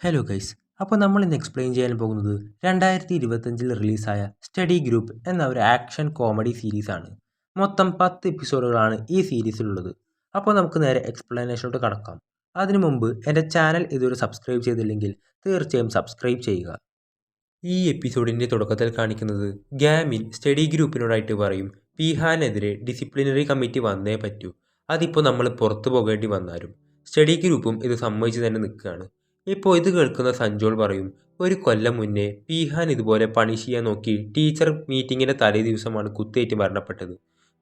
Hello guys. അപ്പോൾ നമ്മൾ ഇന്ന് എക്സ്പ്ലെയിൻ ചെയ്യാൻ പോകുന്നത് 2025 റിലീസായ സ്റ്റഡി ഗ്രൂപ്പ് എന്ന ഒരു ആക്ഷൻ കോമഡി സീരീസാണ്. മൊത്തം 10 എപ്പിസോഡുകളാണ് ഈ സീരീസിലുള്ളത്. അപ്പോൾ നമുക്ക് നേരെ എക്സ്പ്ലനേഷനോട്ട് കടക്കാം. അതിനു മുമ്പ് എൻ്റെ ചാനൽ ഇതുവരെ സബ്സ്ക്രൈബ് ചെയ്തില്ലെങ്കിൽ തീർച്ചയായും സബ്സ്ക്രൈബ് ചെയ്യുക. ഈ എപ്പിസോഡിൻ്റെ തുടക്കത്തിൽ കാണിക്കുന്നത് ഗാമിൻ സ്റ്റഡി ഗ്രൂപ്പിനോടായിട്ട് പറയും പീഹാനെതിരെ ഡിസിപ്ലിനറി കമ്മിറ്റി വന്നേ പറ്റൂ, അതിപ്പോൾ നമ്മൾ പുറത്തു പോകേണ്ടി വന്നാലും. സ്റ്റഡി ഗ്രൂപ്പും ഇത് സമ്മതിച്ച് തന്നെ നിൽക്കുകയാണ്. ഇപ്പോൾ ഇത് കേൾക്കുന്ന സഞ്ജോൾ പറയും, ഒരു കൊല്ലം മുന്നേ പീഹാൻ ഇതുപോലെ പണിഷ് ചെയ്യാൻ നോക്കി ടീച്ചർ മീറ്റിങ്ങിൻ്റെ തലേ ദിവസമാണ് കുത്തേറ്റ് മരണപ്പെട്ടത്.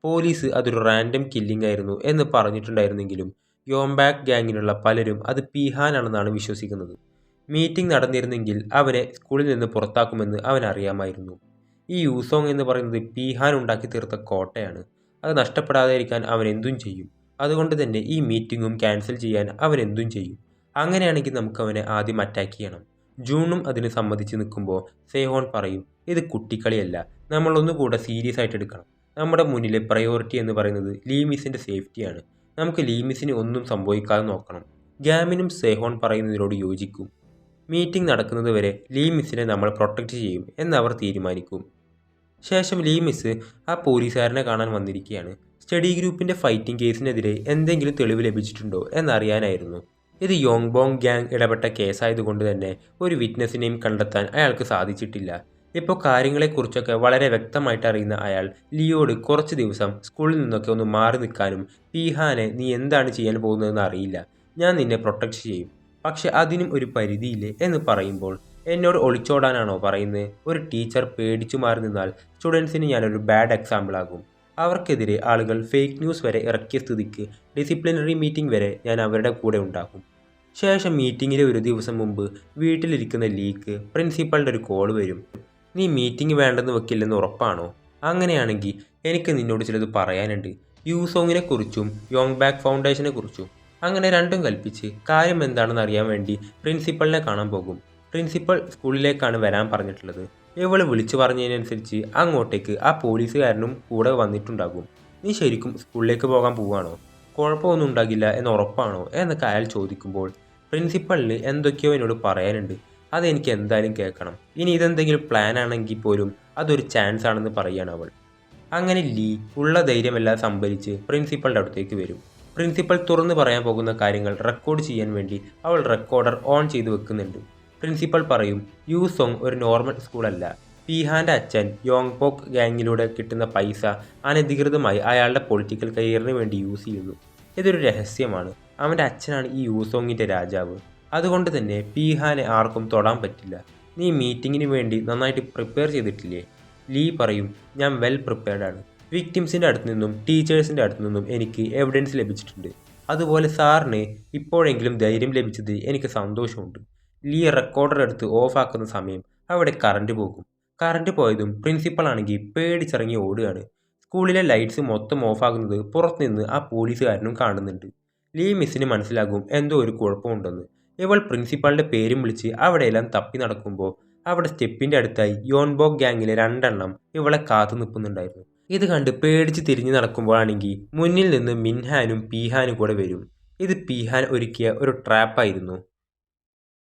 പോലീസ് അതൊരു റാൻഡം കില്ലിംഗ് ആയിരുന്നു എന്ന് പറഞ്ഞിട്ടുണ്ടായിരുന്നെങ്കിലും യോംബാക്ക് ഗ്യാങ്ങിലുള്ള പലരും അത് പീഹാനാണെന്നാണ് വിശ്വസിക്കുന്നത്. മീറ്റിംഗ് നടന്നിരുന്നെങ്കിൽ അവനെ സ്കൂളിൽ നിന്ന് പുറത്താക്കുമെന്ന് അവൻ അറിയാമായിരുന്നു. ഈ യൂസോങ് എന്ന് പറയുന്നത് പീഹാൻ ഉണ്ടാക്കി തീർത്ത കോട്ടയാണ്. അത് നഷ്ടപ്പെടാതിരിക്കാൻ അവൻ എന്തും ചെയ്യും. അതുകൊണ്ട് തന്നെ ഈ മീറ്റിങ്ങും ക്യാൻസൽ ചെയ്യാൻ അവൻ എന്തും ചെയ്യും. അങ്ങനെയാണെങ്കിൽ നമുക്ക് അവനെ ആദ്യം അറ്റാക്ക് ചെയ്യണം. ജൂണും അതിന് സമ്മതിച്ച് നിൽക്കുമ്പോൾ സേഹോൺ പറയും, ഇത് കുട്ടിക്കളിയല്ല, നമ്മളൊന്നുകൂടെ സീരിയസ് ആയിട്ട് എടുക്കണം. നമ്മുടെ മുന്നിലെ പ്രയോറിറ്റി എന്ന് പറയുന്നത് ലീമിസിൻ്റെ സേഫ്റ്റിയാണ്. നമുക്ക് ലീമിസിന് ഒന്നും സംഭവിക്കാതെ നോക്കണം. ഗാമിനും സേഹോൺ പറയുന്നതിനോട് യോജിക്കും. മീറ്റിംഗ് നടക്കുന്നത് വരെ ലീമിസിനെ നമ്മൾ പ്രൊട്ടക്റ്റ് ചെയ്യും എന്നവർ തീരുമാനിക്കും. ശേഷം ലീമിസ് ആ പോലീസുകാരനെ കാണാൻ വന്നിരിക്കുകയാണ്. സ്റ്റഡി ഗ്രൂപ്പിൻ്റെ ഫൈറ്റിംഗ് കേസിനെതിരെ എന്തെങ്കിലും തെളിവ് ലഭിച്ചിട്ടുണ്ടോ എന്നറിയാനായിരുന്നു. ഇത് യോങ്ബോങ് ഗ്യാങ് ഇടപെട്ട കേസായതുകൊണ്ട് തന്നെ ഒരു വിറ്റ്നസിനെയും കണ്ടെത്താൻ അയാൾക്ക് സാധിച്ചിട്ടില്ല. ഇപ്പോൾ കാര്യങ്ങളെക്കുറിച്ചൊക്കെ വളരെ വ്യക്തമായിട്ട് അറിയുന്ന അയാൾ ലിയോട് കുറച്ച് ദിവസം സ്കൂളിൽ നിന്നൊക്കെ ഒന്ന് മാറി നിൽക്കാനും, പീഹാനെ നീ എന്താണ് ചെയ്യാൻ പോകുന്നതെന്ന് അറിയില്ല, ഞാൻ നിന്നെ പ്രൊട്ടക്റ്റ് ചെയ്യും, പക്ഷെ അതിനും ഒരു പരിധിയില്ലേ എന്ന് പറയുമ്പോൾ, എന്നോട് ഒളിച്ചോടാനാണോ പറയുന്നത്? ഒരു ടീച്ചർ പേടിച്ചു മാറി നിന്നാൽ സ്റ്റുഡൻസിന് ഞാനൊരു ബാഡ് എക്സാമ്പിൾ ആകും. അവർക്കെതിരെ ആളുകൾ ഫേക്ക് ന്യൂസ് വരെ ഇറക്കിയ സ്ഥിതിക്ക് ഡിസിപ്ലിനറി മീറ്റിംഗ് വരെ ഞാൻ അവരുടെ കൂടെ ഉണ്ടാകും. ശേഷം മീറ്റിങ്ങിലെ ഒരു ദിവസം മുമ്പ് വീട്ടിലിരിക്കുന്ന ലീക്ക് പ്രിൻസിപ്പളുടെ ഒരു കോൾ വരും. നീ മീറ്റിംഗ് വേണ്ടെന്ന് വെക്കില്ലെന്ന് ഉറപ്പാണോ? അങ്ങനെയാണെങ്കിൽ എനിക്ക് നിന്നോട് ചിലത് പറയാനുണ്ട്, യൂസോങ്ങിനെ കുറിച്ചും യോങ് ബാക്ക് ഫൗണ്ടേഷനെ കുറിച്ചും. അങ്ങനെ രണ്ടും കൽപ്പിച്ച് കാര്യം എന്താണെന്ന് അറിയാൻ വേണ്ടി പ്രിൻസിപ്പളിനെ കാണാൻ പോകും. പ്രിൻസിപ്പൾ സ്കൂളിലേക്കാണ് വരാൻ പറഞ്ഞിട്ടുള്ളത്. ഇവൾ വിളിച്ചു പറഞ്ഞതിനനുസരിച്ച് അങ്ങോട്ടേക്ക് ആ പോലീസുകാരനും കൂടെ വന്നിട്ടുണ്ടാകും. നീ ശരിക്കും സ്കൂളിലേക്ക് പോകാൻ പോവുകയാണോ? കുഴപ്പമൊന്നും ഉണ്ടാകില്ല എന്ന് ഉറപ്പാണോ എന്നൊക്കെ അയാൾ ചോദിക്കുമ്പോൾ പ്രിൻസിപ്പളിന് എന്തൊക്കെയോ എന്നോട് പറയാനുണ്ട്, അതെനിക്ക് എന്തായാലും കേൾക്കണം. ഇനി ഇതെന്തെങ്കിലും പ്ലാൻ ആണെങ്കിൽ പോലും അതൊരു ചാൻസ് ആണെന്ന് പറയുകയാണ് അവൾ. അങ്ങനെ ലീ ഉള്ള ധൈര്യമെല്ലാം സംഭരിച്ച് പ്രിൻസിപ്പളുടെ അടുത്തേക്ക് വരും. പ്രിൻസിപ്പൽ തുറന്നു പറയാൻ പോകുന്ന കാര്യങ്ങൾ റെക്കോർഡ് ചെയ്യാൻ വേണ്ടി അവൾ റെക്കോർഡർ ഓൺ ചെയ്ത് വെക്കുന്നുണ്ട്. പ്രിൻസിപ്പൽ പറയും, യൂസോങ് ഒരു നോർമൽ സ്കൂളല്ല. പീഹാൻ്റെ അച്ഛൻ യോങ്പോക്ക് ഗ്യാങ്ങിലൂടെ കിട്ടുന്ന പൈസ അനധികൃതമായി അയാളുടെ പൊളിറ്റിക്കൽ കരിയറിന് വേണ്ടി യൂസ് ചെയ്യുന്നു. ഇതൊരു രഹസ്യമാണ്. അവൻ്റെ അച്ഛനാണ് ഈ യൂസോങ്ങിൻ്റെ രാജാവ്. അതുകൊണ്ട് തന്നെ പീഹാനെ ആർക്കും തൊടാൻ പറ്റില്ല. നീ മീറ്റിങ്ങിന് വേണ്ടി നന്നായിട്ട് പ്രിപ്പയർ ചെയ്തിട്ടില്ലേ? ലീ പറയും, ഞാൻ വെൽ പ്രിപ്പയർഡ് ആണ്. വിക്ടിംസിൻ്റെ അടുത്ത് നിന്നും ടീച്ചേഴ്സിൻ്റെ അടുത്ത് നിന്നും എനിക്ക് എവിഡൻസ് ലഭിച്ചിട്ടുണ്ട്. അതുപോലെ സാറിന് ഇപ്പോഴെങ്കിലും ധൈര്യം ലഭിച്ചത് എനിക്ക് സന്തോഷമുണ്ട്. ലീ റെക്കോർഡർ എടുത്ത് ഓഫാക്കുന്ന സമയം അവിടെ കറണ്ട് പോകും. കറണ്ട് പോയതും പ്രിൻസിപ്പൾ ആണെങ്കിൽ പേടിച്ചിറങ്ങി ഓടുകയാണ്. സ്കൂളിലെ ലൈറ്റ്സ് മൊത്തം ഓഫാകുന്നത് പുറത്തുനിന്ന് ആ പോലീസുകാരനും കാണുന്നുണ്ട്. ലീ മിസ്സിന് മനസ്സിലാകും എന്തോ ഒരു കുഴപ്പമുണ്ടെന്ന്. ഇവൾ പ്രിൻസിപ്പാളിൻ്റെ പേരും വിളിച്ച് അവിടെയെല്ലാം തപ്പി നടക്കുമ്പോൾ അവിടെ സ്റ്റെപ്പിൻ്റെ അടുത്തായി യോൺബോക്ക് ഗ്യാങ്ങിലെ 2 എണ്ണം ഇവളെ കാത്തു നിൽക്കുന്നുണ്ടായിരുന്നു. ഇത് കണ്ട് പേടിച്ച് തിരിഞ്ഞു നടക്കുമ്പോഴാണെങ്കിൽ മുന്നിൽ നിന്ന് മിൻഹാനും പീഹാനും കൂടെ വരും. ഇത് പീഹാൻ ഒരുക്കിയ ഒരു ട്രാപ്പായിരുന്നു.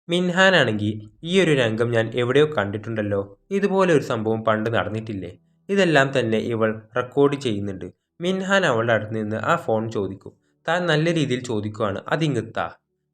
മിൻഹാനാണെങ്കിൽ ഈ ഒരു രംഗം ഞാൻ എവിടെയോ കണ്ടിട്ടുണ്ടല്ലോ, ഇതുപോലെ ഒരു സംഭവം പണ്ട് നടന്നിട്ടില്ലേ? ഇതെല്ലാം തന്നെ ഇവൾ റെക്കോർഡ് ചെയ്യുന്നുണ്ട്. മിൻഹാൻ അവളുടെ അടുത്ത് നിന്ന് ആ ഫോൺ ചോദിക്കും. താൻ നല്ല രീതിയിൽ ചോദിക്കുവാണ്, അതിങ്ങത്താ.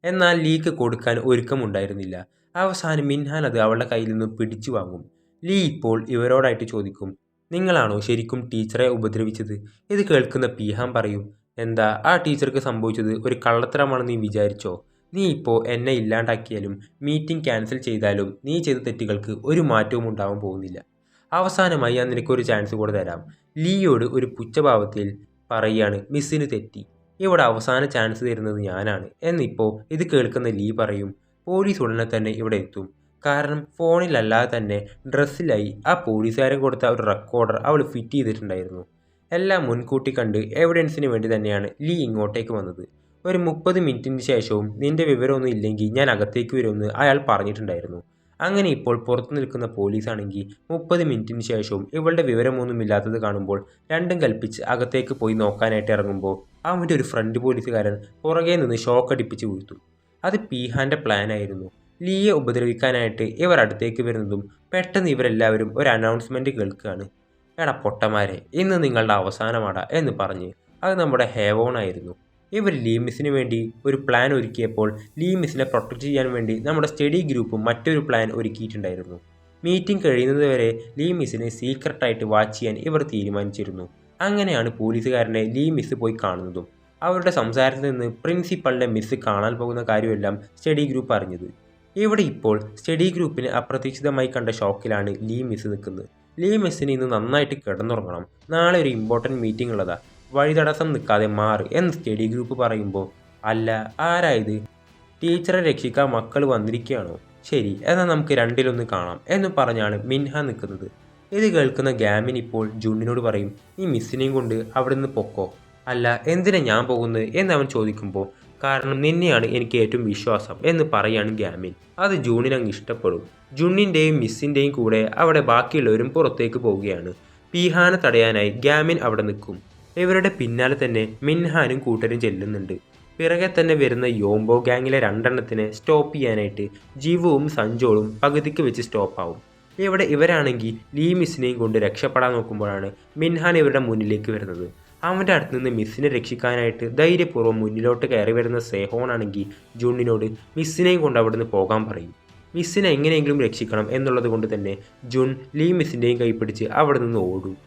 എന്നാൽ ലീക്ക് കൊടുക്കാൻ ഒരുക്കമുണ്ടായിരുന്നില്ല. അവസാനം മിൻഹാൻ അത് അവളുടെ കയ്യിൽ നിന്ന് പിടിച്ചു വാങ്ങും. ലീ ഇപ്പോൾ ഇവരോടായിട്ട് ചോദിക്കും, നിങ്ങളാണോ ശരിക്കും ടീച്ചറെ ഉപദ്രവിച്ചത്? ഇത് കേൾക്കുന്ന പീഹാൻ പറയും, എന്താ ആ ടീച്ചർക്ക് സംഭവിച്ചത് ഒരു കള്ളത്തരമാണെന്ന് നീ വിചാരിച്ചോ? നീ ഇപ്പോൾ എന്നെ ഇല്ലാണ്ടാക്കിയാലും മീറ്റിംഗ് ക്യാൻസൽ ചെയ്താലും നീ ചെയ്ത തെറ്റുകൾക്ക് ഒരു മാറ്റവും ഉണ്ടാവാൻ പോകുന്നില്ല. അവസാനമായി ഞാൻ നിനക്കൊരു ചാൻസ് കൂടെ തരാം. ലീയോട് ഒരു പുച്ഛഭാവത്തിൽ പറയുകയാണ്, മിസ്സിന് തെറ്റി, ഇവിടെ അവസാന ചാൻസ് തരുന്നത് ഞാനാണ് എന്നിപ്പോൾ ഇത് കേൾക്കുന്ന ലീ പറയും, പോലീസ് ഉടനെ തന്നെ ഇവിടെ എത്തും. കാരണം ഫോണിലല്ലാതെ തന്നെ ഡ്രസ്സിലായി ആ പോലീസുകാരൻ കൊടുത്ത ഒരു റെക്കോർഡർ അവൾ ഫിറ്റ് ചെയ്തിട്ടുണ്ടായിരുന്നു. എല്ലാം മുൻകൂട്ടി കണ്ട് എവിഡൻസിന് വേണ്ടി തന്നെയാണ് ലീ ഇങ്ങോട്ടേക്ക് വന്നത്. ഒരു 30 മിനിറ്റിന് ശേഷവും നിന്റെ വിവരമൊന്നും ഇല്ലെങ്കിൽ ഞാൻ അകത്തേക്ക് വരുമെന്ന് അയാൾ പറഞ്ഞിട്ടുണ്ടായിരുന്നു. അങ്ങനെ ഇപ്പോൾ പുറത്തു നിൽക്കുന്ന പോലീസാണെങ്കിൽ 30 മിനിറ്റിന് ശേഷവും ഇവളുടെ വിവരമൊന്നുമില്ലാത്തത് കാണുമ്പോൾ രണ്ടും കൽപ്പിച്ച് അകത്തേക്ക് പോയി നോക്കാനായിട്ട് ഇറങ്ങുമ്പോൾ അവൻ്റെ ഒരു ഫ്രണ്ട് പോലീസുകാരൻ പുറകെ നിന്ന് ഷോക്ക് അടിപ്പിച്ച് വീഴ്ത്തും. അത് പീഹാൻ്റെ പ്ലാനായിരുന്നു. ലീയെ ഉപദ്രവിക്കാനായിട്ട് ഇവർ അടുത്തേക്ക് വരുന്നതും പെട്ടെന്ന് ഇവരെല്ലാവരും ഒരു അനൗൺസ്മെൻറ്റ് കേൾക്കുകയാണ്. എടാ പൊട്ടന്മാരെ, ഇന്ന് നിങ്ങളുടെ അവസാനമാടാ എന്ന് പറഞ്ഞ് അത് നമ്മുടെ ഹേവോൺ ആയിരുന്നു. ഇവർ ലീ മിസ്സിന് വേണ്ടി ഒരു പ്ലാൻ ഒരുക്കിയപ്പോൾ ലീ മിസ്സിനെ പ്രൊട്ടക്റ്റ് ചെയ്യാൻ വേണ്ടി നമ്മുടെ സ്റ്റഡി ഗ്രൂപ്പും മറ്റൊരു പ്ലാൻ ഒരുക്കിയിട്ടുണ്ടായിരുന്നു. മീറ്റിംഗ് കഴിയുന്നതുവരെ ലീ മിസ്സിനെ സീക്രട്ടായിട്ട് വാച്ച് ചെയ്യാൻ ഇവർ തീരുമാനിച്ചിരുന്നു. അങ്ങനെയാണ് പോലീസുകാരനെ ലീ മിസ് പോയി കാണുന്നതും അവരുടെ സംസാരത്തിൽ നിന്ന് പ്രിൻസിപ്പളിൻ്റെ മിസ് കാണാൻ പോകുന്ന കാര്യമെല്ലാം സ്റ്റഡി ഗ്രൂപ്പ് അറിഞ്ഞത്. ഇവിടെ ഇപ്പോൾ സ്റ്റഡി ഗ്രൂപ്പിന് അപ്രതീക്ഷിതമായി കണ്ട ഷോക്കിലാണ് ലീ മിസ് നിൽക്കുന്നത്. ലീ മിസ്സിന് ഇന്ന് നന്നായിട്ട് കിടന്നുറങ്ങണം, നാളെ ഒരു ഇമ്പോർട്ടൻറ്റ് മീറ്റിംഗ് ഉള്ളതാ, വഴിതടസ്സം നിൽക്കാതെ മാറ് എന്ന് സ്റ്റഡി ഗ്രൂപ്പ് പറയുമ്പോൾ, അല്ല ആരായത്, ടീച്ചറെ രക്ഷിക്കാൻ മക്കൾ വന്നിരിക്കുകയാണോ? ശരി, എന്നാൽ നമുക്ക് രണ്ടിലൊന്ന് കാണാം എന്ന് പറഞ്ഞാണ് മിൻഹ നിൽക്കുന്നത്. ഇത് കേൾക്കുന്ന ഗാമിൻ ഇപ്പോൾ ജുണ്ണിനോട് പറയും, ഈ മിസ്സിനെയും കൊണ്ട് അവിടെ നിന്ന് പൊക്കോ. അല്ല, എന്തിനാ ഞാൻ പോകുന്നത് എന്ന് അവൻ ചോദിക്കുമ്പോൾ, കാരണം നിന്നെയാണ് എനിക്ക് ഏറ്റവും വിശ്വാസം എന്ന് പറയാണ് ഗാമിൻ. അത് ജൂണിന് അങ്ങ് ഇഷ്ടപ്പെടും. ജുണ്ണിൻ്റെയും മിസ്സിൻ്റെയും കൂടെ അവിടെ ബാക്കിയുള്ളവരും പുറത്തേക്ക് പോവുകയാണ്. പീഹാനെ തടയാനായി ഗാമിൻ അവിടെ നിൽക്കും. ഇവരുടെ പിന്നാലെ തന്നെ മിൻഹാനും കൂട്ടരും ചെല്ലുന്നുണ്ട്. പിറകെ തന്നെ വരുന്ന യോംബോ ഗാങ്ങിലെ രണ്ടെണ്ണത്തിനെ സ്റ്റോപ്പ് ചെയ്യാനായിട്ട് ജിവുവും സഞ്ജോളും പകുതിക്ക് വെച്ച് സ്റ്റോപ്പാവും. ഇവിടെ ഇവരാണെങ്കിൽ ലീ മിസ്സിനെയും കൊണ്ട് രക്ഷപ്പെടാൻ നോക്കുമ്പോഴാണ് മിൻഹാൻ ഇവരുടെ മുന്നിലേക്ക് വരുന്നത്. അവൻ്റെ അടുത്ത് നിന്ന് മിസ്സിനെ രക്ഷിക്കാനായിട്ട് ധൈര്യപൂർവ്വം മുന്നിലോട്ട് കയറി വരുന്ന സേഹോൺ ആണെങ്കിൽ ജുണ്ണിനോട് മിസ്സിനെയും കൊണ്ട് അവിടെ നിന്ന് പോകാൻ പറയും. മിസ്സിനെ എങ്ങനെയെങ്കിലും രക്ഷിക്കണം എന്നുള്ളത് കൊണ്ട് തന്നെ ജുൺ ലീ മിസ്സിൻ്റെയും കൈപ്പിടിച്ച് അവിടെ നിന്ന് ഓടും.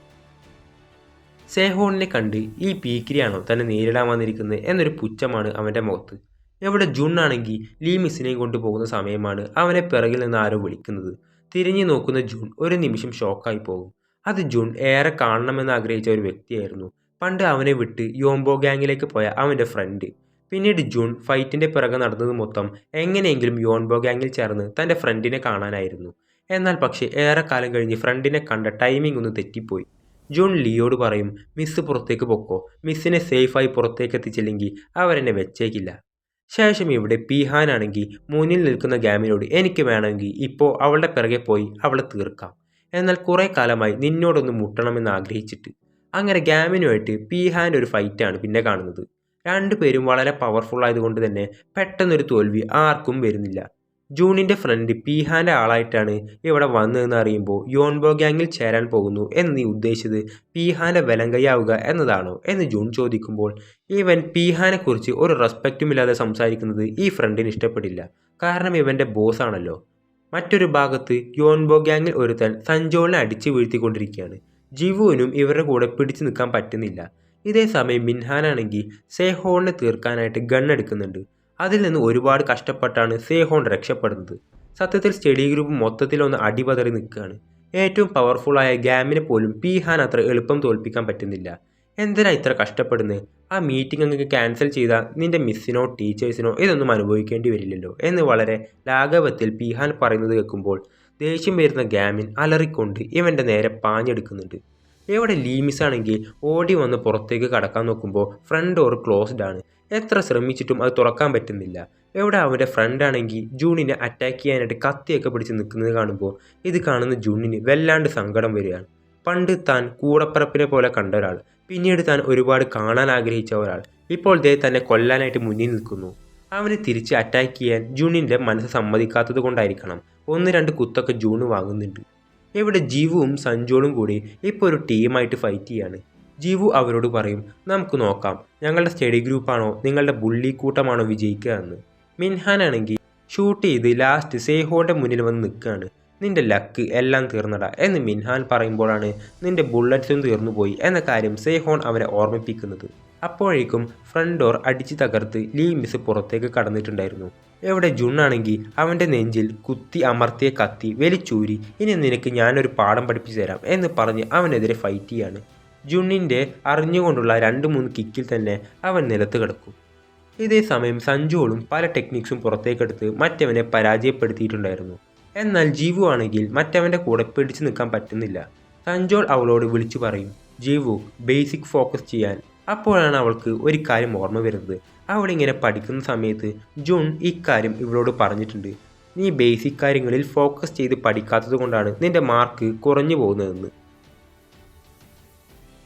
സേഹോണിനെ കണ്ട് ഈ പീക്കിരിയാണോ തന്നെ നേരിടാൻ വന്നിരിക്കുന്നത് എന്നൊരു പുച്ഛമാണ് അവൻ്റെ മുഖത്ത്. ഇവിടെ ജുൺ ആണെങ്കിൽ ലീ മിസ്സിനെയും കൊണ്ട് പോകുന്ന സമയമാണ് അവനെ പിറകിൽ നിന്ന് ആരോ വിളിക്കുന്നത്. തിരിഞ്ഞു നോക്കുന്ന ജുൺ ഒരു നിമിഷം ഷോക്കായി പോകും. അത് ജുൺ ഏറെ കാണണമെന്ന് ആഗ്രഹിച്ച ഒരു വ്യക്തിയായിരുന്നു. പണ്ട് അവനെ വിട്ട് യോംബോ ഗാങ്ങിലേക്ക് പോയ അവൻ്റെ ഫ്രണ്ട്. പിന്നീട് ജുൺ ഫൈറ്റിൻ്റെ പിറകെ നടന്നത് മൊത്തം എങ്ങനെയെങ്കിലും യോംബോ ഗാങ്ങിൽ ചേർന്ന് തൻ്റെ ഫ്രണ്ടിനെ കാണാനായിരുന്നു. എന്നാൽ പക്ഷേ ഏറെക്കാലം കഴിഞ്ഞ് ഫ്രണ്ടിനെ കണ്ട ടൈമിംഗ് ഒന്ന് തെറ്റിപ്പോയി. ജുൺ ലിയോട് പറയും, മിസ് പുറത്തേക്ക് പൊക്കോ, മിസ്സിനെ സേഫായി പുറത്തേക്ക് എത്തിച്ചില്ലെങ്കിൽ അവരെന്നെ വെച്ചേക്കില്ല. ശേഷം ഇവിടെ പീഹാനാണെങ്കിൽ മുന്നിൽ നിൽക്കുന്ന ഗാമിനോട്, എനിക്ക് വേണമെങ്കിൽ ഇപ്പോൾ അവളുടെ പിറകെ പോയി അവളെ തീർക്കാം, എന്നാൽ കുറേ കാലമായി നിന്നോടൊന്ന് മുട്ടണമെന്ന് ആഗ്രഹിച്ചിട്ട്. അങ്ങനെ ഗാമിനുമായിട്ട് പീഹാൻ്റെ ഒരു ഫൈറ്റാണ് പിന്നെ കാണുന്നത്. രണ്ടുപേരും വളരെ പവർഫുൾ ആയതുകൊണ്ട് തന്നെ പെട്ടെന്നൊരു തോൽവി ആർക്കും വരുന്നില്ല. ജൂണിൻ്റെ ഫ്രണ്ട് പീഹാൻ്റെ ആളായിട്ടാണ് ഇവിടെ വന്നതെന്ന് അറിയുമ്പോൾ യോൺബോ ഗാങ്ങിൽ ചേരാൻ പോകുന്നു എന്ന് നീ ഉദ്ദേശിച്ചത് പീഹാൻ്റെ വലങ്കയാവുക എന്നതാണോ എന്ന് ജൂൺ ചോദിക്കുമ്പോൾ, ഇവൻ പീഹാനെക്കുറിച്ച് ഒരു റെസ്പെക്റ്റും ഇല്ലാതെ സംസാരിക്കുന്നത് ഈ ഫ്രണ്ടിന് ഇഷ്ടപ്പെടില്ല. കാരണം ഇവൻ്റെ ബോസ് ആണല്ലോ. മറ്റൊരു ഭാഗത്ത് യോൺബോ ഗാങ്ങിൽ ഒരുത്തൻ സഞ്ജോളിനെ അടിച്ചു വീഴ്ത്തിക്കൊണ്ടിരിക്കുകയാണ്. ജിവുവിനും ഇവരുടെ കൂടെ പിടിച്ചു നിൽക്കാൻ പറ്റുന്നില്ല. ഇതേ സമയം മിൻഹാനാണെങ്കിൽ സേഹോണിനെ തീർക്കാനായിട്ട് ഗണ്ണെടുക്കുന്നുണ്ട്. അതിൽ നിന്ന് ഒരുപാട് കഷ്ടപ്പെട്ടാണ് സേഹോൺ രക്ഷപ്പെടുന്നത്. സത്യത്തിൽ സ്റ്റഡി ഗ്രൂപ്പ് മൊത്തത്തിലൊന്ന് അടിപതറി നിൽക്കുകയാണ്. ഏറ്റവും പവർഫുള്ളായ ഗാമിനെ പോലും പീഹാൻ അത്ര എളുപ്പം തോൽപ്പിക്കാൻ പറ്റുന്നില്ല. എന്തിനാ ഇത്ര കഷ്ടപ്പെടുന്നത്? ആ മീറ്റിംഗ് അങ്ങ് ക്യാൻസൽ ചെയ്താൽ നിന്റെ മിസ്സിനോ ടീച്ചേഴ്സിനോ ഇതൊന്നും അനുഭവിക്കേണ്ടി വരില്ലല്ലോ എന്ന് വളരെ ലാഘവത്തിൽ പീഹാൻ പറയുന്നത് കേൾക്കുമ്പോൾ ദേഷ്യം വരുന്ന ഗാമിൻ അലറിക്കൊണ്ട് ഇവൻ്റെ നേരെ പാഞ്ഞെടുക്കുന്നുണ്ട്. ഇവിടെ ലീമിസ് ആണെങ്കിൽ ഓടി വന്ന് പുറത്തേക്ക് കടക്കാൻ നോക്കുമ്പോൾ ഫ്രണ്ട് ഡോർ ക്ലോസ്ഡ് ആണ്. എത്ര ശ്രമിച്ചിട്ടും അത് തുറക്കാൻ പറ്റുന്നില്ല. ഇവിടെ അവൻ്റെ ഫ്രണ്ടാണെങ്കിൽ ജൂണിനെ അറ്റാക്ക് ചെയ്യാനായിട്ട് കത്തിയൊക്കെ പിടിച്ച് നിൽക്കുന്നത് കാണുമ്പോൾ ഇത് കാണുന്ന ജൂണിന് വല്ലാണ്ട് സങ്കടം വരികയാണ്. പണ്ട് താൻ കൂടപ്പറപ്പിനെ പോലെ കണ്ട ഒരാൾ, പിന്നീട് താൻ ഒരുപാട് കാണാൻ ആഗ്രഹിച്ച ഒരാൾ ഇപ്പോൾ ദേ തന്നെ കൊല്ലാനായിട്ട് മുന്നിൽ നിൽക്കുന്നു. അവനെ തിരിച്ച് അറ്റാക്ക് ചെയ്യാൻ ജൂണിൻ്റെ മനസ്സ് സമ്മതിക്കാത്തത് കൊണ്ടായിരിക്കണം 1-2 കുത്തൊക്കെ ജൂണ് വാങ്ങുന്നുണ്ട്. ഇവിടെ ജിവുവും സഞ്ജോളും കൂടി ഇപ്പോൾ ഒരു ടീമായിട്ട് ഫൈറ്റ് ചെയ്യാണ്. ജിവു അവരോട് പറയും, നമുക്ക് നോക്കാം ഞങ്ങളുടെ സ്റ്റഡി ഗ്രൂപ്പാണോ നിങ്ങളുടെ ബുള്ളി കൂട്ടമാണോ വിജയിക്കുക എന്ന്. മിൻഹാനാണെങ്കിൽ ഷൂട്ട് ചെയ്ത് ലാസ്റ്റ് സേഹോൻ്റെ മുന്നിൽ വന്ന് നിൽക്കുകയാണ്. നിന്റെ ലക്ക് എല്ലാം തീർന്നടാ എന്ന് മിൻഹാൻ പറയുമ്പോഴാണ് നിന്റെ ബുള്ളറ്റ്സും തീർന്നുപോയി എന്ന കാര്യം സേഹോൺ അവനെ ഓർമ്മിപ്പിക്കുന്നത്. അപ്പോഴേക്കും ഫ്രണ്ട് ഡോർ അടിച്ച് തകർത്ത് ലീ മിസ് പുറത്തേക്ക് കടന്നിട്ടുണ്ടായിരുന്നു. എവിടെ ജുൺ ആണെങ്കിൽ അവൻ്റെ നെഞ്ചിൽ കുത്തി അമർത്തിയ കത്തി വലിച്ചൂരി, ഇനി നിനക്ക് ഞാനൊരു പാഠം പഠിപ്പിച്ചു തരാം എന്ന് പറഞ്ഞ് അവനെതിരെ ഫൈറ്റ് ചെയ്യാണ്. ജുണ്ണിൻ്റെ അറിഞ്ഞുകൊണ്ടുള്ള 2-3 കിക്കിൽ തന്നെ അവൻ നിലത്ത് കിടക്കും. ഇതേ സമയം സഞ്ജോളും പല ടെക്നിക്സും പുറത്തേക്കെടുത്ത് മറ്റവനെ പരാജയപ്പെടുത്തിയിട്ടുണ്ടായിരുന്നു. എന്നാൽ ജിവു ആണെങ്കിൽ മറ്റവൻ്റെ കൂടെ പിടിച്ചു നിൽക്കാൻ പറ്റുന്നില്ല. സഞ്ജോൾ അവളോട് വിളിച്ചു പറയും, ജിവു ബേസിക് ഫോക്കസ് ചെയ്യാൻ. അപ്പോഴാണ് അവൾക്ക് ഒരു കാര്യം ഓർമ്മ വരുന്നത്. അവളിങ്ങനെ പഠിക്കുന്ന സമയത്ത് ജുൺ ഇക്കാര്യം ഇവളോട് പറഞ്ഞിട്ടുണ്ട്. നീ ബേസിക് കാര്യങ്ങളിൽ ഫോക്കസ് ചെയ്ത് പഠിക്കാത്തത് കൊണ്ടാണ് നിന്റെ മാർക്ക് കുറഞ്ഞു പോകുന്നതെന്ന്.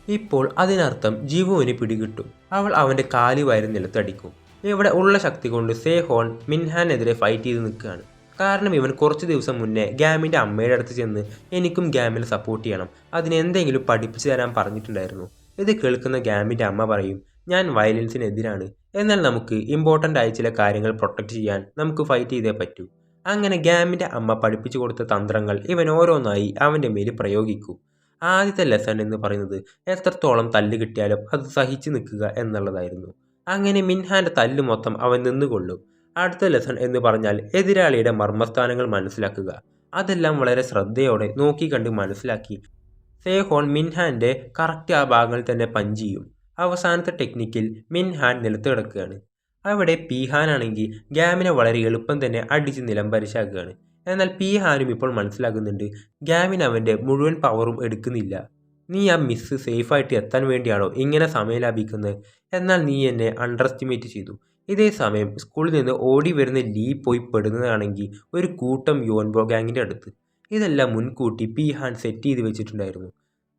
ഇപ്പോൾ അതിനർത്ഥം ജിവുവിന് പിടികിട്ടും. അവൾ അവൻ്റെ കാലി വയറ് നിലത്തടിക്കും. ഇവിടെ ഉള്ള ശക്തി കൊണ്ട് സേഹോൺ മിൻഹാനെതിരെ ഫൈറ്റ് ചെയ്ത് നിൽക്കുകയാണ്. കാരണം ഇവൻ കുറച്ച് ദിവസം മുന്നേ ഗ്യാമിൻ്റെ അമ്മയുടെ അടുത്ത് ചെന്ന് എനിക്കും ഗ്യാമിൽ സപ്പോർട്ട് ചെയ്യണം, അതിനെന്തെങ്കിലും പഠിപ്പിച്ചു തരാൻ പറഞ്ഞിട്ടുണ്ടായിരുന്നു. ഇത് കേൾക്കുന്ന ഗ്യാമിൻ്റെ അമ്മ പറയും, ഞാൻ വയലൻസിനെതിരാണ്, എന്നാൽ നമുക്ക് ഇമ്പോർട്ടൻ്റ് ആയ ചില കാര്യങ്ങൾ പ്രൊട്ടക്റ്റ് ചെയ്യാൻ നമുക്ക് ഫൈറ്റ് ചെയ്തേ പറ്റൂ. അങ്ങനെ ഗ്യാമിൻ്റെ അമ്മ പഠിപ്പിച്ചു കൊടുത്ത തന്ത്രങ്ങൾ ഇവൻ ഓരോന്നായി അവൻ്റെ മേൽ പ്രയോഗിക്കൂ. ആദ്യത്തെ ലെസൺ എന്ന് പറയുന്നത് എത്രത്തോളം തല്ല് കിട്ടിയാലും അത് സഹിച്ചു നിൽക്കുക എന്നുള്ളതായിരുന്നു. അങ്ങനെ മിൻഹാൻ്റെ തല്ല് മൊത്തം അവൻ നിന്നുകൊള്ളും. അടുത്ത ലെസൺ എന്ന് പറഞ്ഞാൽ എതിരാളിയുടെ മർമ്മസ്ഥാനങ്ങൾ മനസ്സിലാക്കുക. അതെല്ലാം വളരെ ശ്രദ്ധയോടെ നോക്കിക്കണ്ട് മനസ്സിലാക്കി സേഹോൺ മിൻഹാൻ്റെ കറക്റ്റ് ആ ഭാഗങ്ങളിൽ തന്നെ പഞ്ച് ചെയ്യും. അവസാനത്തെ ടെക്നിക്കിൽ മിൻഹാൻ നിലത്ത് കിടക്കുകയാണ്. അവിടെ പീഹാൻ ആണെങ്കിൽ ഗ്യാമിനെ വളരെ എളുപ്പം തന്നെ അടിച്ച് നിലംപരിശാക്കുകയാണ്. എന്നാൽ പീഹാനും ഇപ്പോൾ മനസ്സിലാക്കുന്നുണ്ട് ഗ്യാമിൻ അവൻ്റെ മുഴുവൻ പവറും എടുക്കുന്നില്ല. നീ ആ മിസ് സേഫായിട്ട് എത്താൻ വേണ്ടിയാണോ ഇങ്ങനെ സമയം ലാഭിക്കുന്നത്? എന്നാൽ നീ എന്നെ അണ്ടർ എസ്റ്റിമേറ്റ് ചെയ്തു. ഇതേ സമയം സ്കൂളിൽ നിന്ന് ഓടി വരുന്ന ലീ പോയി പെടുന്നതാണെങ്കിൽ ഒരു കൂട്ടം യോൻബോ ഗാങ്ങിൻ്റെ അടുത്ത്. ഇതെല്ലാം മുൻകൂട്ടി പീഹാൻ സെറ്റ് ചെയ്ത് വെച്ചിട്ടുണ്ടായിരുന്നു.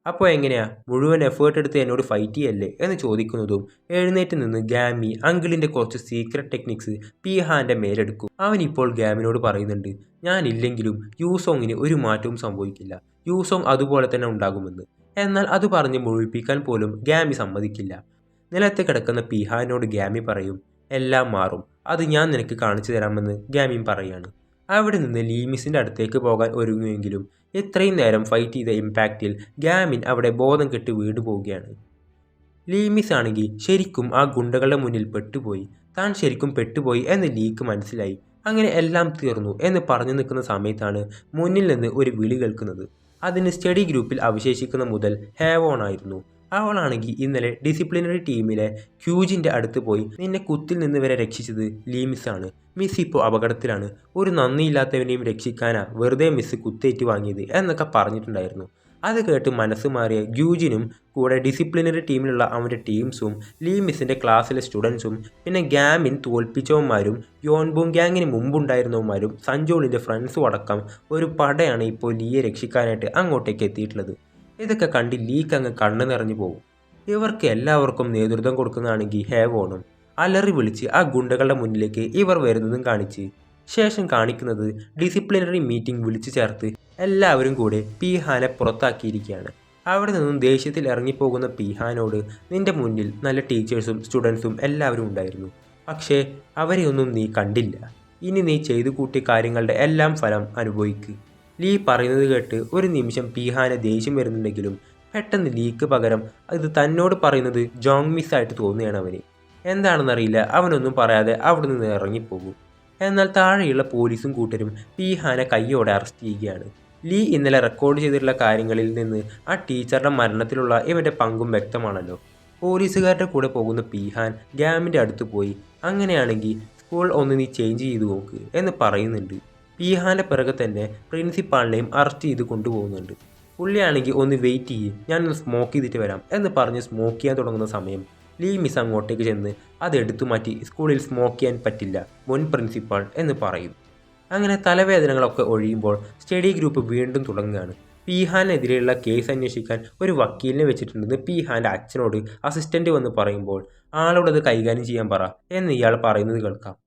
അപ്പോൾ എങ്ങനെയാ മുഴുവൻ എഫേർട്ട് എടുത്ത് എന്നോട് ഫൈറ്റ് ചെയ്യല്ലേ എന്ന് ചോദിക്കുന്നതും എഴുന്നേറ്റ് നിന്ന് ഗ്യാമി അങ്കിളിൻ്റെ കുറച്ച് സീക്രട്ട് ടെക്നിക്സ് പീഹാൻ്റെ മേലെടുക്കും. അവനിപ്പോൾ ഗ്യാമിനോട് പറയുന്നുണ്ട്, ഞാനില്ലെങ്കിലും യൂസോങ്ങിന് ഒരു മാറ്റവും സംഭവിക്കില്ല, യൂസോങ് അതുപോലെ തന്നെ ഉണ്ടാകുമെന്ന്. എന്നാൽ അത് പറഞ്ഞ് മുഴുവിപ്പിക്കാൻ പോലും ഗ്യാമി സമ്മതിക്കില്ല. നിലത്ത് കിടക്കുന്ന പീഹാനോട് ഗ്യാമി പറയും, എല്ലാം മാറും, അത് ഞാൻ നിനക്ക് കാണിച്ചു തരാമെന്ന് ഗ്യാമിൻ പറയാണ്. അവിടെ നിന്ന് ലീമിസിൻ്റെ അടുത്തേക്ക് പോകാൻ ഒരുങ്ങുമെങ്കിലും ഇത്രയും നേരം ഫൈറ്റ് ചെയ്ത ഇമ്പാക്റ്റിൽ ഗ്യാമിൻ അവിടെ ബോധം കെട്ട് വീണു പോവുകയാണ്. ലീമിസ് ആണെങ്കിൽ ശരിക്കും ആ ഗുണ്ടകളുടെ മുന്നിൽ പെട്ടുപോയി. താൻ ശരിക്കും പെട്ടുപോയി എന്ന് ലീക്ക് മനസ്സിലായി. അങ്ങനെ എല്ലാം തീർന്നു എന്ന് പറഞ്ഞു നിൽക്കുന്ന സമയത്താണ് മുന്നിൽ നിന്ന് ഒരു വിളി കേൾക്കുന്നത്. അതിന് സ്റ്റഡി ഗ്രൂപ്പിൽ അവശേഷിക്കുന്ന മുതൽ ഹേവോൺ ആയിരുന്നു. അവളാണെങ്കിൽ ഇന്നലെ ഡിസിപ്ലിനറി ടീമിലെ ക്യൂജിൻ്റെ അടുത്ത് പോയി നിന്നെ കുത്തിൽ നിന്ന് വരെ രക്ഷിച്ചത് ലീമിസാണ്. മിസ് ഇപ്പോൾ അപകടത്തിലാണ്, ഒരു നന്ദിയില്ലാത്തവനെയും രക്ഷിക്കാനാ വെറുതെ മിസ് കുത്തേറ്റ് വാങ്ങിയത് എന്നൊക്കെ പറഞ്ഞിട്ടുണ്ടായിരുന്നു. അത് കേട്ട് മനസ്സ് മാറിയ ഗ്യൂജിനും കൂടെ ഡിസിപ്ലിനറി ടീമിലുള്ള അവൻ്റെ ടീംസും ലീമിസിൻ്റെ ക്ലാസ്സിലെ സ്റ്റുഡൻസും പിന്നെ ഗ്യാമിൻ തോൽപ്പിച്ചവന്മാരും യോൺബൂം ഗ്യാങ്ങിന് മുമ്പുണ്ടായിരുന്നവന്മാരും സഞ്ജോളിൻ്റെ ഫ്രണ്ട്സും അടക്കം ഒരു പടയാണ് ഇപ്പോൾ ലീയെ രക്ഷിക്കാനായിട്ട് അങ്ങോട്ടേക്ക് എത്തിയിട്ടുള്ളത്. ഇതൊക്കെ കണ്ട് ലീക്ക് അങ്ങ് കണ്ണു നിറഞ്ഞു പോകും. ഇവർക്ക് എല്ലാവർക്കും നേതൃത്വം കൊടുക്കുന്നതാണെങ്കിൽ ഹേവോണും. അലറി വിളിച്ച് ആ ഗുണ്ടകളുടെ മുന്നിലേക്ക് ഇവർ വരുന്നതും കാണിച്ച് ശേഷം കാണിക്കുന്നത് ഡിസിപ്ലിനറി മീറ്റിംഗ് വിളിച്ചു ചേർത്ത് എല്ലാവരും കൂടെ പീഹാനെ പുറത്താക്കിയിരിക്കുകയാണ്. അവിടെ നിന്നും ദേഷ്യത്തിൽ ഇറങ്ങിപ്പോകുന്ന പീഹാനോട് നിന്റെ മുന്നിൽ നല്ല ടീച്ചേഴ്സും സ്റ്റുഡൻസും എല്ലാവരും ഉണ്ടായിരുന്നു, പക്ഷേ അവരെയൊന്നും നീ കണ്ടില്ല. ഇനി നീ ചെയ്തു കൂട്ടിയ കാര്യങ്ങളുടെ എല്ലാം ഫലം അനുഭവിക്കുക. ലീ പറയുന്നത് കേട്ട് ഒരു നിമിഷം പീഹാനെ ദേഷ്യം വരുന്നുണ്ടെങ്കിലും പെട്ടെന്ന് ലീക്ക് പകരം ഇത് തന്നോട് പറയുന്നത് ജോങ് മിസ്സായിട്ട് തോന്നുകയാണ് അവന്. എന്താണെന്നറിയില്ല, അവനൊന്നും പറയാതെ അവിടെ നിന്ന് ഇറങ്ങിപ്പോകും. എന്നാൽ താഴെയുള്ള പോലീസും കൂട്ടരും പീഹാനെ കയ്യോടെ അറസ്റ്റ് ചെയ്യുകയാണ്. ലീ ഇന്നലെ റെക്കോർഡ് ചെയ്തിട്ടുള്ള കാര്യങ്ങളിൽ നിന്ന് ആ ടീച്ചറുടെ മരണത്തിലുള്ള ഇവൻ്റെ പങ്കും വ്യക്തമാണല്ലോ. പോലീസുകാരുടെ കൂടെ പോകുന്ന പീഹാൻ ഗ്യാമിൻ്റെ അടുത്ത് പോയി അങ്ങനെയാണെങ്കിൽ സ്കൂൾ ഒന്ന് നീ ചേഞ്ച് ചെയ്ത് നോക്ക് എന്ന് പറയുന്നുണ്ട്. പീഹാൻ്റെ പിറകെ തന്നെ പ്രിൻസിപ്പാളിനെയും അറസ്റ്റ് ചെയ്ത് കൊണ്ടുപോകുന്നുണ്ട്. പുള്ളിയാണെങ്കിൽ ഒന്ന് വെയിറ്റ് ചെയ്യും, ഞാനൊന്ന് സ്മോക്ക് ചെയ്തിട്ട് വരാം എന്ന് പറഞ്ഞ് സ്മോക്ക് ചെയ്യാൻ തുടങ്ങുന്ന സമയം ലീ മിസ് അങ്ങോട്ടേക്ക് ചെന്ന് അത് എടുത്തു മാറ്റി സ്കൂളിൽ സ്മോക്ക് ചെയ്യാൻ പറ്റില്ല മുൻ പ്രിൻസിപ്പാൾ എന്ന് പറയും. അങ്ങനെ തലവേദനകളൊക്കെ ഒഴിയുമ്പോൾ സ്റ്റഡി ഗ്രൂപ്പ് വീണ്ടും തുടങ്ങുകയാണ്. പീഹാനെതിരെയുള്ള കേസ് അന്വേഷിക്കാൻ ഒരു വക്കീലിനെ വെച്ചിട്ടുണ്ടെന്ന് പീഹാൻ്റെ അച്ഛനോട് അസിസ്റ്റൻ്റ് വന്ന് പറയുമ്പോൾ ആളോടത് കൈകാര്യം ചെയ്യാൻ പറ എന്ന് ഇയാൾ പറയുന്നത് കേൾക്കാം.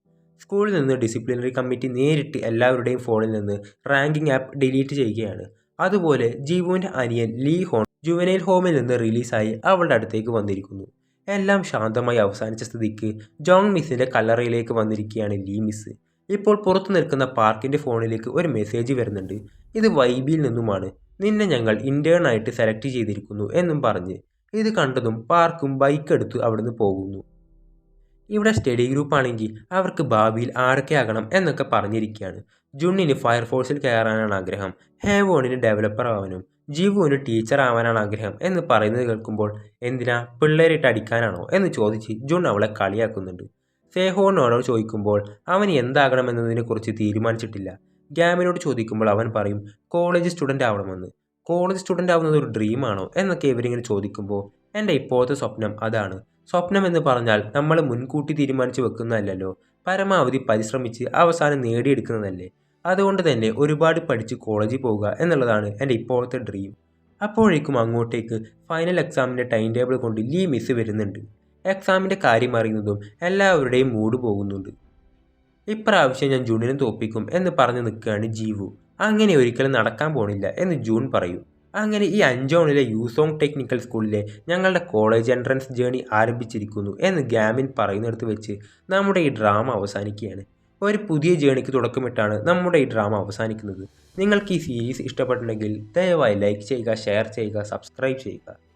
സ്കൂളിൽ നിന്ന് ഡിസിപ്ലിനറി കമ്മിറ്റി നേരിട്ട് എല്ലാവരുടെയും ഫോണിൽ നിന്ന് റാങ്കിങ് ആപ്പ് ഡിലീറ്റ് ചെയ്യുകയാണ്. അതുപോലെ ജീവുവിൻ്റെ അനിയൻ ലീ ഹോൺ ജുവനൈൽ ഹോമിൽ നിന്ന് റിലീസായി അവളുടെ അടുത്തേക്ക് വന്നിരിക്കുന്നു. എല്ലാം ശാന്തമായി അവസാനിച്ച സ്ഥിതിക്ക് ജോങ് മിസ്സിൻ്റെ കല്ലറയിലേക്ക് വന്നിരിക്കുകയാണ് ലീ മിസ്. ഇപ്പോൾ പുറത്തു നിൽക്കുന്ന പാർക്കിൻ്റെ ഫോണിലേക്ക് ഒരു മെസ്സേജ് വരുന്നുണ്ട്. ഇത് വൈബിയിൽ നിന്നുമാണ്, നിന്നെ ഞങ്ങൾ ഇൻറ്റേൺ ആയിട്ട് സെലക്ട് ചെയ്തിരിക്കുന്നു എന്നും പറഞ്ഞ്. ഇത് കണ്ടതും പാർക്കും ബൈക്ക് എടുത്ത് അവിടുന്ന് പോകുന്നു. ഇവിടെ സ്റ്റഡി ഗ്രൂപ്പ് ആണെങ്കിൽ അവർക്ക് ഭാവിയിൽ ആരൊക്കെ ആകണം എന്നൊക്കെ പറഞ്ഞിരിക്കുകയാണ്. ജുണ്ണിന് ഫയർഫോഴ്സിൽ കയറാനാണ് ആഗ്രഹം, ഹേവോണിന് ഡെവലപ്പർ ആവാനും ജീവുവിന് ടീച്ചർ ആവാനാണ് ആഗ്രഹം എന്ന് പറയുന്നത് കേൾക്കുമ്പോൾ എന്തിനാ പിള്ളേരിട്ട് അടിക്കാനാണോ എന്ന് ചോദിച്ച് ജുൺ അവളെ കളിയാക്കുന്നുണ്ട്. സേഹോനോട് ചോദിക്കുമ്പോൾ അവൻ എന്താകണമെന്നതിനെക്കുറിച്ച് തീരുമാനിച്ചിട്ടില്ല. ഗ്യാമിനോട് ചോദിക്കുമ്പോൾ അവൻ പറയും കോളേജ് സ്റ്റുഡൻ്റ് ആവണമെന്ന്. കോളേജ് സ്റ്റുഡൻ്റ് ആവുന്നത് ഒരു ഡ്രീമാണോ എന്നൊക്കെ ഇവരിങ്ങനെ ചോദിക്കുമ്പോൾ എൻ്റെ ഇപ്പോഴത്തെ സ്വപ്നം അതാണ്. സ്വപ്നം എന്ന് പറഞ്ഞാൽ നമ്മൾ മുൻകൂട്ടി തീരുമാനിച്ച് വെക്കുന്നതല്ലല്ലോ, പരമാവധി പരിശ്രമിച്ച് അവസാനം നേടിയെടുക്കുന്നതല്ലേ. അതുകൊണ്ട് തന്നെ ഒരുപാട് പഠിച്ച് കോളേജിൽ പോവുക എന്നുള്ളതാണ് എൻ്റെ ഇപ്പോഴത്തെ ഡ്രീം. അപ്പോഴേക്കും അങ്ങോട്ടേക്ക് ഫൈനൽ എക്സാമിൻ്റെ ടൈം ടേബിൾ കൊണ്ട് ലീ മിസ് വരുന്നുണ്ട്. എക്സാമിൻ്റെ കാര്യം അറിയുന്നതും എല്ലാവരുടെയും മൂഡ് പോകുന്നുണ്ട്. ഇപ്രാവശ്യം ഞാൻ ജൂണിനെ തോൽപ്പിക്കും എന്ന് പറഞ്ഞു നിൽക്കുകയാണ് ജീവു. അങ്ങനെ ഒരിക്കലും നടക്കാൻ പോണില്ല എന്ന് ജൂൺ പറയും. അങ്ങനെ ഈ അഞ്ചോണിലെ യൂസോങ് ടെക്നിക്കൽ സ്കൂളിലെ ഞങ്ങളുടെ കോളേജ് എൻട്രൻസ് ജേണി ആരംഭിച്ചിരിക്കുന്നു എന്ന് ഗാമിൻ പറയുന്നിടത്ത് വെച്ച് നമ്മുടെ ഈ ഡ്രാമ അവസാനിക്കുകയാണ്. ഒരു പുതിയ ജേണിക്ക് തുടക്കമിട്ടാണ് നമ്മുടെ ഈ ഡ്രാമ അവസാനിക്കുന്നത്. നിങ്ങൾക്ക് ഈ സീരീസ് ഇഷ്ടപ്പെട്ടിട്ടുണ്ടെങ്കിൽ ദയവായി ലൈക്ക് ചെയ്യുക, ഷെയർ ചെയ്യുക, സബ്സ്ക്രൈബ് ചെയ്യുക.